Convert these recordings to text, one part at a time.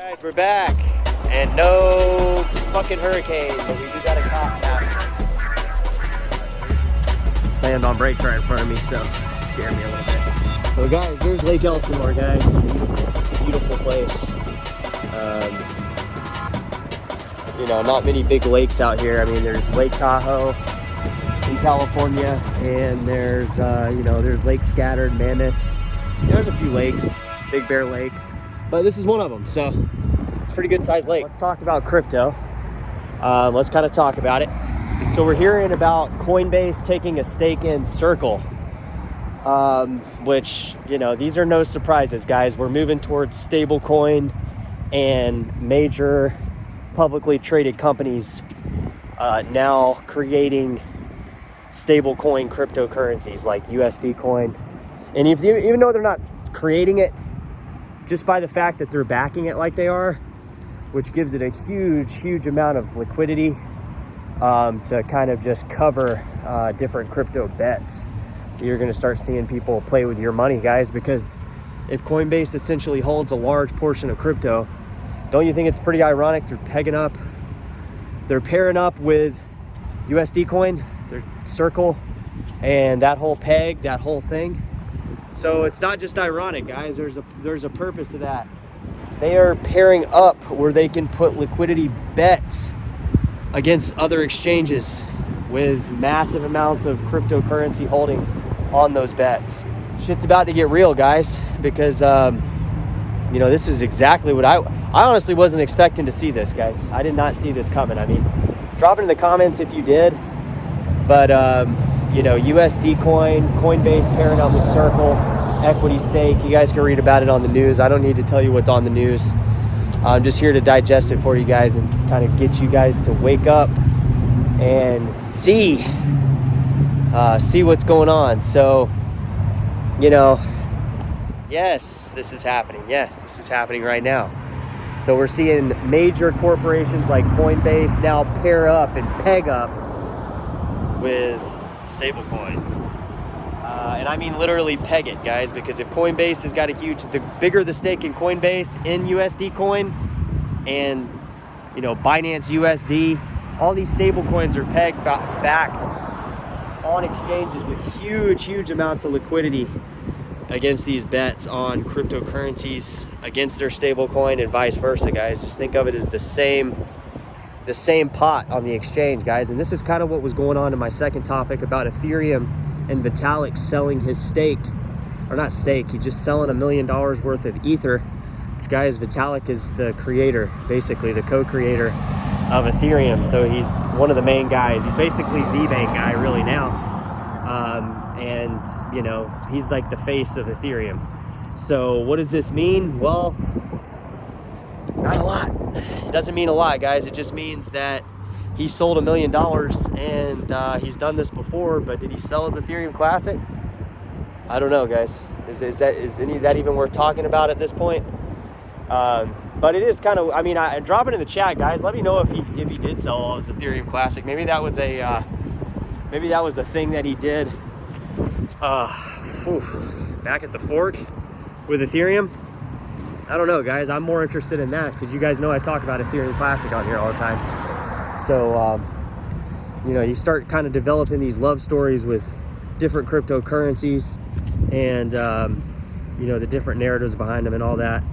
Guys, we're back, and no fucking hurricane, but we do got a cop now. Slammed on brakes right in front of me, so scared me a little bit. So guys, there's Lake Elsinore, guys. Beautiful, beautiful place. You know, not many big lakes out here. I mean, there's Lake Tahoe in California, and there's you know, there's Lake Scattered, Mammoth. There's a few lakes, Big Bear Lake, but this is one of them. So it's a pretty good sized lake. Let's talk about crypto. Let's kind of talk about it. So we're hearing about Coinbase taking a stake in Circle, which, you know, these are no surprises, guys. We're moving towards stablecoin and major publicly traded companies now creating stablecoin cryptocurrencies like USD coin. And even though they're not creating it, just by the fact that they're backing it like they are, which gives it a huge amount of liquidity to kind of just cover different crypto bets. You're going to start seeing people play with your money, guys, because if Coinbase essentially holds a large portion of crypto, don't you think it's pretty ironic they're pairing up with USD coin, their Circle, and that whole peg, that whole thing? So it's not just ironic, guys. There's a purpose to that. They are pairing up where they can put liquidity bets against other exchanges with massive amounts of cryptocurrency holdings on those bets. Shit's about to get real, guys, because you know, this is exactly what I honestly wasn't expecting to see this, guys. I did not see this coming. I mean, drop it in the comments if you did. But you know, USD coin, Coinbase pairing up with Circle, equity stake. You guys can read about it on the news. I don't need to tell you what's on the news. I'm just here to digest it for you guys and kind of get you guys to wake up and see what's going on. So, you know, yes, this is happening. Yes, this is happening right now. So we're seeing major corporations like Coinbase now pair up and peg up with stable coins. And I mean literally peg it, guys, because if Coinbase has got the bigger the stake in Coinbase in USD coin and, you know, Binance USD, all these stable coins are pegged back on exchanges with huge amounts of liquidity against these bets on cryptocurrencies against their stable coin and vice versa, guys. Just think of it as the same pot on the exchange, guys. And this is kind of what was going on in my second topic about Ethereum and Vitalik selling his stake, or not stake, he's just selling $1 million worth of Ether, which, guys, Vitalik is the creator, basically the co-creator of Ethereum. So he's one of the main guys. He's basically the main guy really now. And, you know, he's like the face of Ethereum. So what does this mean? Well, not a lot. It doesn't mean a lot, guys. It just means that he sold $1 million, and he's done this before, but did he sell his Ethereum Classic? I don't know, guys. Is any of that even worth talking about at this point? But it is kind of, I mean, drop it in the chat, guys. Let me know if he did sell all his Ethereum Classic. Maybe that was a thing that he did back at the fork with Ethereum. I don't know, guys. I'm more interested in that because you guys know I talk about Ethereum Classic on here all the time. So, you know, you start kind of developing these love stories with different cryptocurrencies and, you know, the different narratives behind them and all that.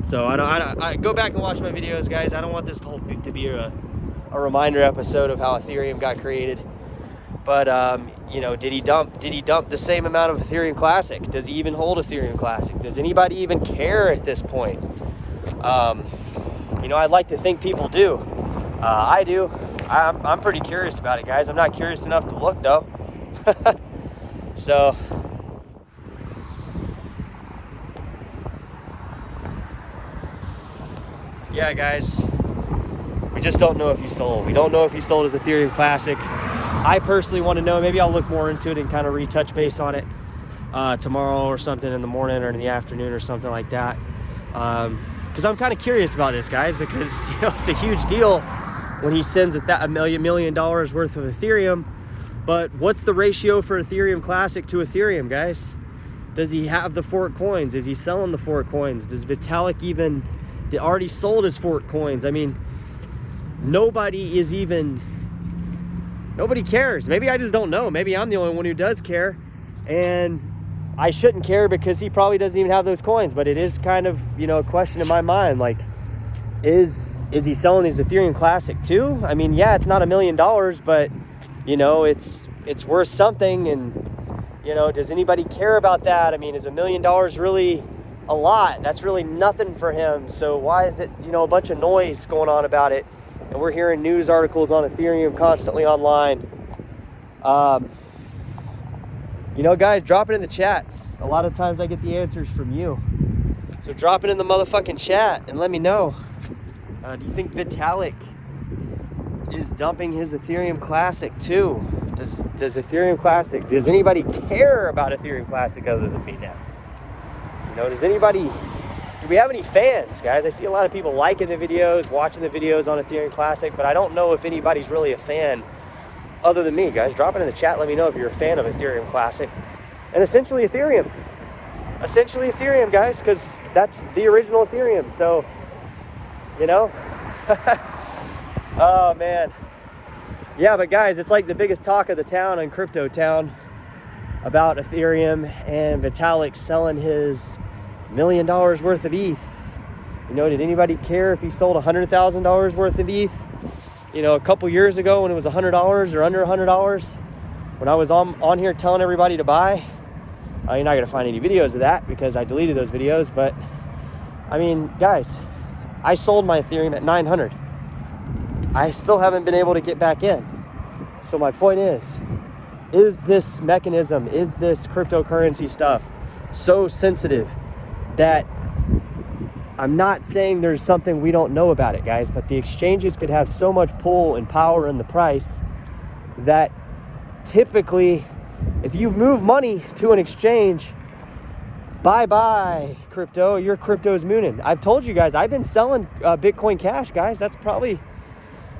So I go back and watch my videos, guys. I don't want this to be a reminder episode of how Ethereum got created. But, you know, did he dump the same amount of Ethereum Classic? Does he even hold Ethereum Classic? Does anybody even care at this point? You know, I'd like to think people do. I do. I'm pretty curious about it, guys. I'm not curious enough to look, though. So, yeah, guys. We just don't know if he sold. We don't know if he sold his Ethereum Classic. I personally want to know. Maybe I'll look more into it and kind of retouch base on it tomorrow or something in the morning or in the afternoon or something like that. Because I'm kind of curious about this, guys, because, you know, it's a huge deal when he sends $1 million worth of Ethereum. But what's the ratio for Ethereum Classic to Ethereum, guys? Does he have the fork coins? Is he selling the fork coins? Does Vitalik even already sold his fork coins. I mean, nobody cares. Maybe I just don't know. Maybe I'm the only one who does care, and I shouldn't care because he probably doesn't even have those coins. But it is kind of, a question in my mind, like, is he selling these Ethereum Classic too? I mean, yeah, it's not $1 million, but it's worth something. And does anybody care about that? I mean, is $1 million really a lot? That's really nothing for him. So why is it, a bunch of noise going on about it? And we're hearing news articles on Ethereum constantly online. Guys, drop it in the chats. A lot of times I get the answers from you. So drop it in the motherfucking chat and let me know. Do you think Vitalik is dumping his Ethereum Classic too? Does Ethereum Classic, does anybody care about Ethereum Classic other than me now? Do we have any fans, guys? I see a lot of people liking the videos, watching the videos on Ethereum Classic, but I don't know if anybody's really a fan other than me, guys. Drop it in the chat. Let me know if you're a fan of Ethereum Classic and essentially Ethereum, guys, because that's the original Ethereum. So, oh man. Yeah, but guys, it's like the biggest talk of the town in crypto town about Ethereum and Vitalik selling his $1 million worth of ETH. Did anybody care if he sold $100,000 worth of ETH? A couple years ago when it was $100 or under $100, when I was on here telling everybody to buy. You're not going to find any videos of that because I deleted those videos. But, I mean, guys, I sold my Ethereum at 900. I still haven't been able to get back in. So my point is this mechanism, is this cryptocurrency stuff so sensitive that I'm not saying there's something we don't know about it, guys, but the exchanges could have so much pull and power in the price that typically if you move money to an exchange, bye-bye crypto, your crypto's mooning. I've told you guys, I've been selling Bitcoin Cash, guys. That's probably,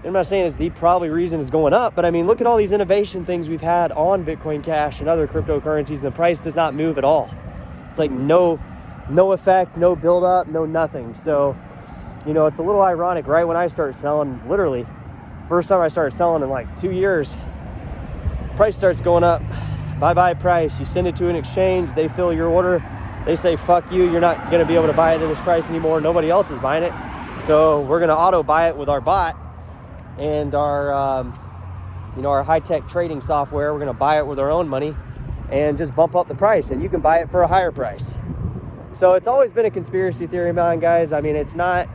I'm not saying it's the probably reason it's going up, but I mean, look at all these innovation things we've had on Bitcoin Cash and other cryptocurrencies, and the price does not move at all. It's like no effect, no build up, no nothing. So, it's a little ironic, right? When I start selling, literally, first time I started selling in like 2 years, price starts going up, bye-bye price. You send it to an exchange, they fill your order, they say, fuck you, you're not gonna be able to buy it at this price anymore, nobody else is buying it. So we're gonna auto buy it with our bot and our, our high-tech trading software. We're gonna buy it with our own money and just bump up the price, and you can buy it for a higher price. So it's always been a conspiracy theory, man, guys. I mean, it's not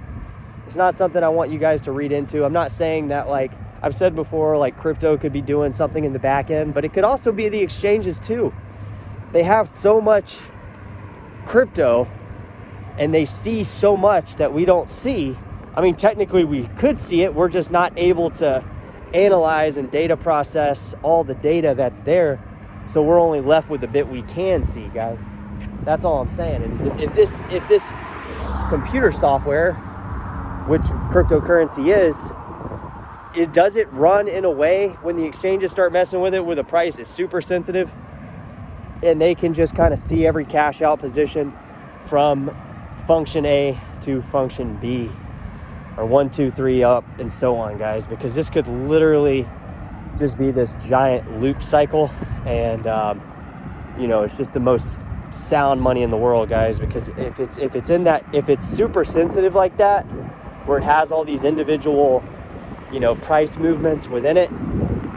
something I want you guys to read into. I'm not saying that, like I've said before, like crypto could be doing something in the back end, but it could also be the exchanges too. They have so much crypto and they see so much that we don't see. I mean, technically we could see it. We're just not able to analyze and data process all the data that's there. So we're only left with the bit we can see, guys. That's all I'm saying. And if this computer software, which cryptocurrency is, does it run in a way when the exchanges start messing with it, where the price is super sensitive and they can just kind of see every cash out position from function A to function B, or 1, 2, 3 up, and so on, guys? Because this could literally just be this giant loop cycle, and it's just the most sound money in the world, guys. Because if it's super sensitive like that, where it has all these individual price movements within it,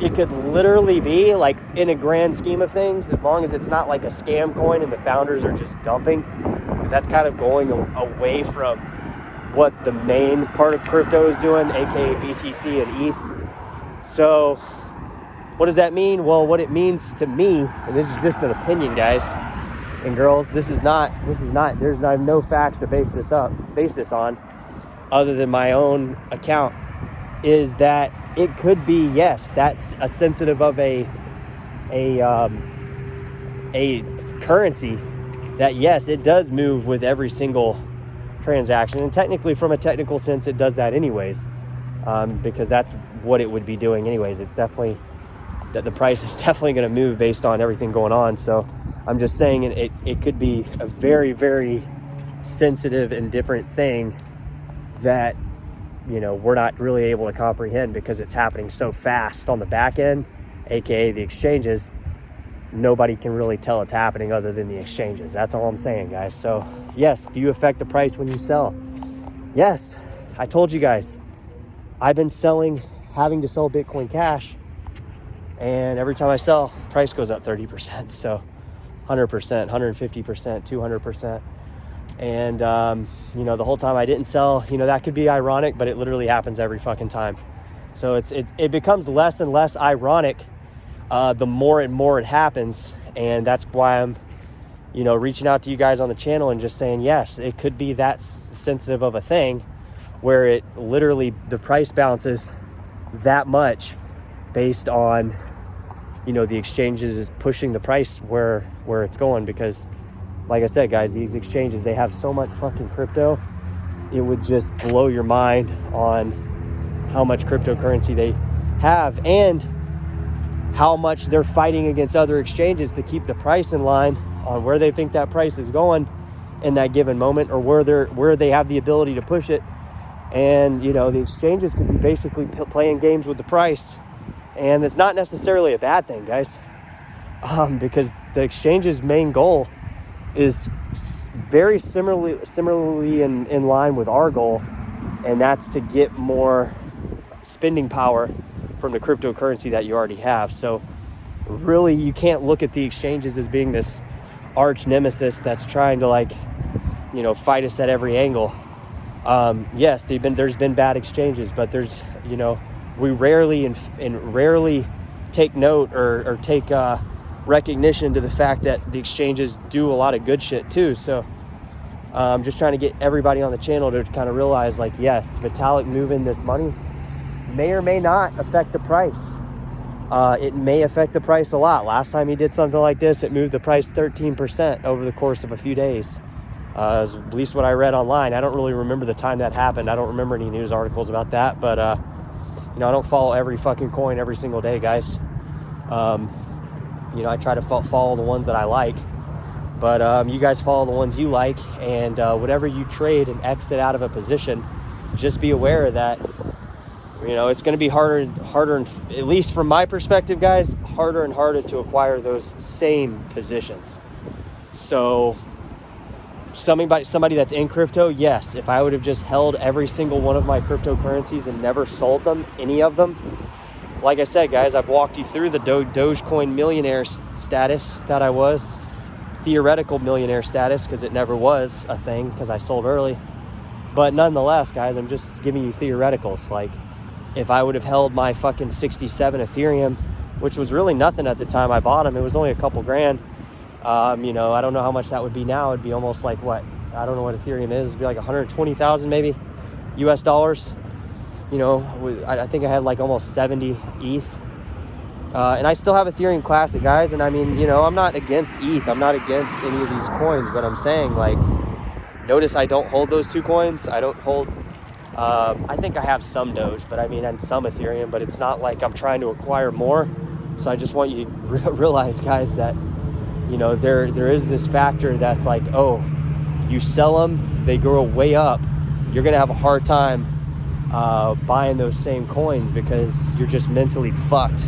it could literally be like, in a grand scheme of things, as long as it's not like a scam coin and the founders are just dumping, because that's kind of going away from what the main part of crypto is doing, aka BTC and ETH. So what does that mean? Well, what it means to me, and this is just an opinion, guys and girls, I have no facts to base this on other than my own account, is that it could be, yes, that's a sensitive of a currency that, yes, it does move with every single transaction, and technically, from a technical sense, it does that anyways, because that's what it would be doing anyways. It's definitely that the price is definitely going to move based on everything going on. So I'm just saying it could be a very, very sensitive and different thing that, you know, we're not really able to comprehend because it's happening so fast on the back end, aka the exchanges. Nobody can really tell it's happening other than the exchanges. That's all I'm saying, guys. So yes, do you affect the price when you sell? Yes, I told you guys, I've been having to sell Bitcoin Cash, and every time I sell, price goes up 30%. So 100%, 150%, 200%. And, you know, the whole time I didn't sell, you know, that could be ironic, but it literally happens every fucking time. So it becomes less and less ironic the more and more it happens. And that's why I'm, you know, reaching out to you guys on the channel and just saying, yes, it could be that sensitive of a thing where it literally, the price bounces that much based on, you know, the exchanges is pushing the price where it's going. Because like I said, guys, these exchanges, they have so much fucking crypto. It would just blow your mind on how much cryptocurrency they have and how much they're fighting against other exchanges to keep the price in line on where they think that price is going in that given moment, or where they have the ability to push it. And, you know, the exchanges can be basically playing games with the price. And it's not necessarily a bad thing, guys, because the exchange's main goal is very similarly in line with our goal, and that's to get more spending power from the cryptocurrency that you already have. So really, you can't look at the exchanges as being this arch nemesis that's trying to, like, you know, fight us at every angle. Yes, there's been bad exchanges, but there's, you know, we rarely take note or take recognition to the fact that the exchanges do a lot of good shit too. So I'm just trying to get everybody on the channel to kind of realize, like, yes, Vitalik moving this money may or may not affect the price. It may affect the price a lot. Last time he did something like this, it moved the price 13% over the course of a few days. At least what I read online. I don't really remember the time that happened. I don't remember any news articles about that, but you know, I don't follow every fucking coin every single day, guys. You know, I try to follow the ones that I like, but you guys follow the ones you like, and whatever you trade and exit out of a position, just be aware that, you know, it's going to be harder and harder, at least from my perspective, guys, harder and harder to acquire those same positions. So somebody that's in crypto, yes, if I would have just held every single one of my cryptocurrencies and never sold them, any of them, like I said, guys, I've walked you through the Dogecoin millionaire status that I was, theoretical millionaire status, because it never was a thing because I sold early. But nonetheless, guys, I'm just giving you theoreticals. Like, if I would have held my fucking 67 Ethereum, which was really nothing at the time I bought them, it was only a couple grand. You know, I don't know how much that would be now. It'd be almost like, what? I don't know what Ethereum is. It'd be like 120,000 maybe US dollars. You know, I think I had like almost 70 ETH. And I still have Ethereum Classic, guys. And I mean, you know, I'm not against ETH. I'm not against any of these coins. But I'm saying, like, notice I don't hold those two coins. I don't hold, I think I have some Doge, but I mean, and some Ethereum. But it's not like I'm trying to acquire more. So I just want you to realize, guys, that, you know, there is this factor that's like, oh, you sell them, they go way up, you're going to have a hard time buying those same coins because you're just mentally fucked.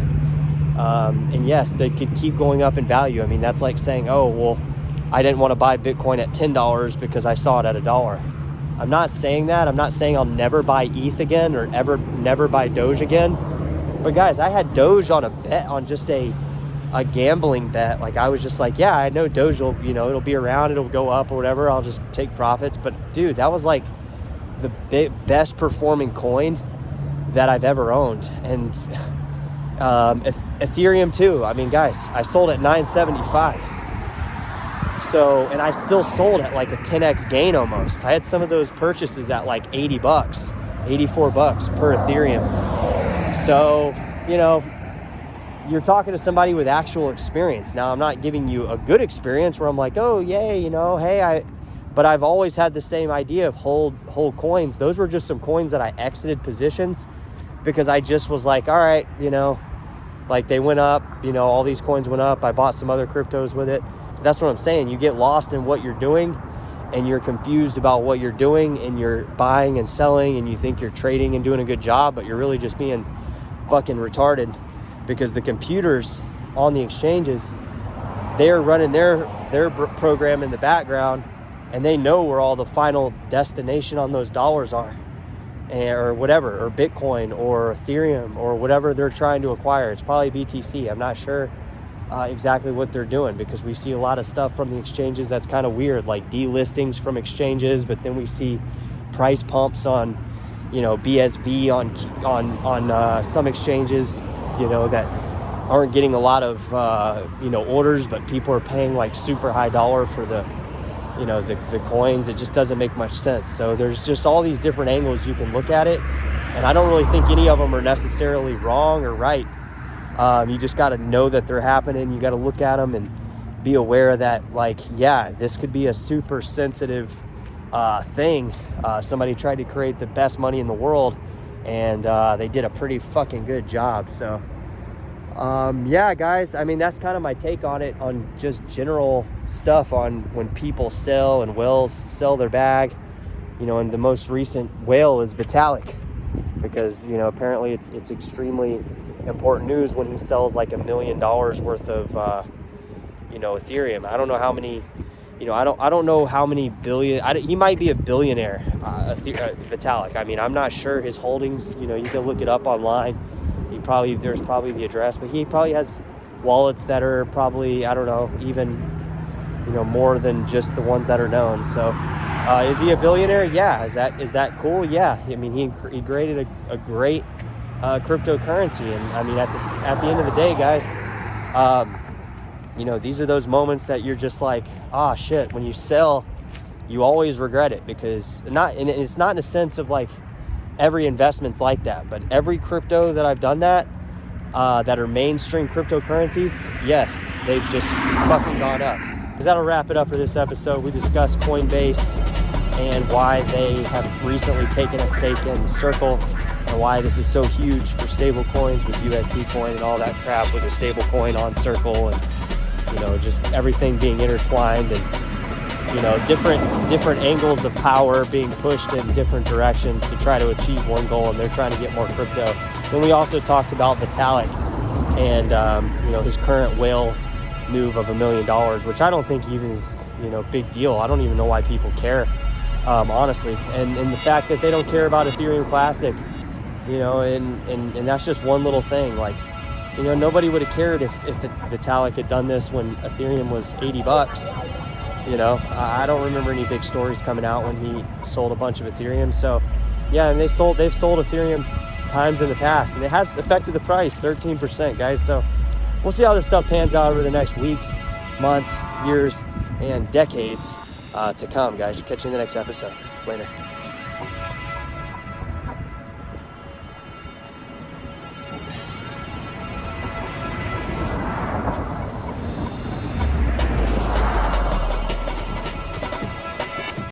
And yes, they could keep going up in value. I mean, that's like saying, oh, well, I didn't want to buy Bitcoin at $10 because I saw it at $1. I'm not saying that. I'm not saying I'll never buy ETH again or never buy Doge again. But guys, I had Doge on a bet, on just a gambling bet. Like, I was just like, yeah, I know Doge will, you know, it'll be around, it'll go up or whatever, I'll just take profits. But dude, that was like the best performing coin that I've ever owned. And Ethereum too. I mean, guys, I sold at 975. So, and I still sold at like a 10x gain almost. I had some of those purchases at like $80, $84 per Ethereum. So, you know, you're talking to somebody with actual experience. Now, I'm not giving you a good experience where I'm like, oh, yay, you know, hey, but I've always had the same idea of hold coins. Those were just some coins that I exited positions because I just was like, all right, you know, like they went up, you know, all these coins went up. I bought some other cryptos with it. That's what I'm saying. You get lost in what you're doing and you're confused about what you're doing, and you're buying and selling, and you think you're trading and doing a good job, but you're really just being fucking retarded, because the computers on the exchanges, they're running their program in the background, and they know where all the final destination on those dollars are, or whatever, or Bitcoin or Ethereum or whatever they're trying to acquire. It's probably BTC. I'm not sure exactly what they're doing, because we see a lot of stuff from the exchanges that's kind of weird, like delistings from exchanges, but then we see price pumps on, you know, BSV on some exchanges, you know, that aren't getting a lot of you know, orders, but people are paying like super high dollar for the, you know, the coins. It just doesn't make much sense. So there's just all these different angles you can look at it, and I don't really think any of them are necessarily wrong or right. You just got to know that they're happening. You got to look at them and be aware that, like, yeah, this could be a super sensitive thing. Somebody tried to create the best money in the world, and they did a pretty fucking good job. So yeah, guys, I mean, that's kind of my take on it, on just general stuff on when people sell and whales sell their bag, you know. And the most recent whale is Vitalik, because, you know, apparently it's extremely important news when he sells like $1 million worth of you know, Ethereum. I don't know how many, you know, I don't know how many billion. He might be a billionaire, Vitalik. I mean, I'm not sure his holdings. You know, you can look it up online. There's probably the address, but he probably has wallets that are probably, I don't know, even, you know, more than just the ones that are known. So is he a billionaire? Yeah. Is that cool? Yeah. I mean, he created a great cryptocurrency, and I mean, at the end of the day, guys, you know, these are those moments that you're just like, ah, shit. When you sell, you always regret it, because and it's not in a sense of like every investment's like that, but every crypto that I've done that are mainstream cryptocurrencies, yes, they've just fucking gone up. Because that'll wrap it up for this episode. We discussed Coinbase and why they have recently taken a stake in Circle, and why this is so huge for stable coins with USD coin and all that crap with a stable coin on Circle, and, you know, just everything being intertwined, and, you know, different angles of power being pushed in different directions to try to achieve one goal, and they're trying to get more crypto. Then we also talked about Vitalik and you know, his current whale move of $1 million, which I don't think even is, you know, big deal. I don't even know why people care, honestly. And the fact that they don't care about Ethereum Classic, you know, and that's just one little thing. Like, you know, nobody would have cared if Vitalik had done this when Ethereum was $80. You know, I don't remember any big stories coming out when he sold a bunch of Ethereum. So yeah, and they've sold Ethereum times in the past, and it has affected the price 13%, guys. So we'll see how this stuff pans out over the next weeks, months, years, and decades to come, guys. Catch you in the next episode. Later.